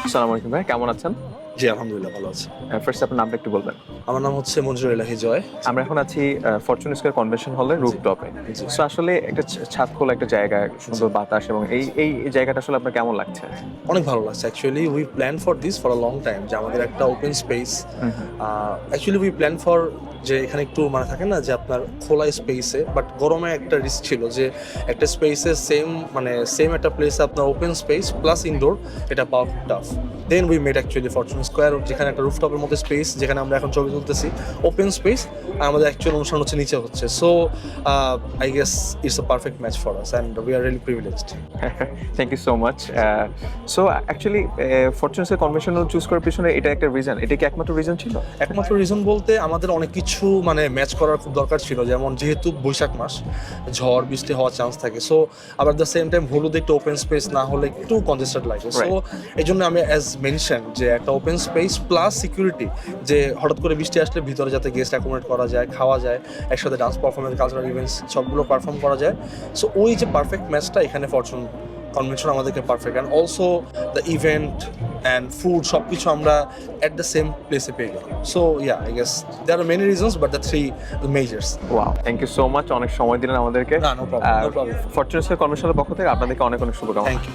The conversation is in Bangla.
আসসালামু আলাইকুম ভাই, কেমন আছেন? জি, আলহামদুলিল্লাহ ভালো আছি। ফার্স্ট আপনার নামটা একটু বলবেন। আমার নাম হচ্ছে মঞ্জুর এলাহি জয়। আমরা এখন আছি ফরচুন স্কয়ার কনভেনশন হলের রুফটপে। জি। সো আসলে একটা ছাদ খোলা একটা জায়গা, সুন্দর বাতাস এবং এই জায়গাটা আসলে আপনার কেমন লাগছে? অনেক ভালো লাগছে। Actually we plan for this for a long time যে আমাদের একটা open space. Actually we plan for যে এখানে একটু মানে থাকে না যে আপনার খোলা স্পেসে, বাট গরমে একটা রিস্ক ছিল যে একটা স্পেসে সেম একটা প্লেসে আপনার ওপেন স্পেস প্লাস ইনডোর, এটা পাওয়া খুব tough. Then we made actually Fortune Square, যেখানে একটা রুফটপের মধ্যে স্পেস, যেখানে আমরা এখন ছবি তুলতেছি, ওপেন স্পেস, আর আমাদের অ্যাকচুয়াল অনুষ্ঠান হচ্ছে নিচে হচ্ছে। So I guess it's a perfect match for us and we are really privileged. Thank you so much. So actually Fortune Square convention choose করার পিছনে এটা একটা রিজন, এটা কি একমাত্র রিজন ছিল? একমাত্র রিজন বলতে আমাদের অনেক কিছু মানে ম্যাচ করার খুব দরকার ছিল, যেমন যেহেতু বৈশাখ মাস, ঝড় বৃষ্টি হওয়ার চান্স থাকে। সো আবার দ্য সেম টাইম হলুদ একটু ওপেন স্পেস না হলে একটু কনজেস্টেড লাগে। সো এই জন্য আমি অ্যাজ মেনশন যে একটা ওপেন স্পেস প্লাস সিকিউরিটি, যে হঠাৎ করে বৃষ্টি আসলে ভিতরে যাতে গেস্ট অ্যাকোমোডেট করা যায়, খাওয়া যায়, একসাথে ডান্স পারফরমেন্স, কালচারাল ইভেন্টস সবগুলো পারফর্ম করা যায়। সো ওই যে পারফেক্ট ম্যাচটা এখানে ফরচুন কনভেনশন আমাদেরকে perfect, and also the event and food সব কিছু আমরা অ্যাট দ্য সেম প্লেসে পেয়ে গেলাম। So yeah, I guess there are many reasons but the three majors. Wow, thank you so much, অনেক সময় দিলেন আমাদেরকে। না, no problem, no problem. Fortune Square কনভেনশনের পক্ষ থেকে আপনাদেরকে অনেক অনেক শুভকামনা। Thank you.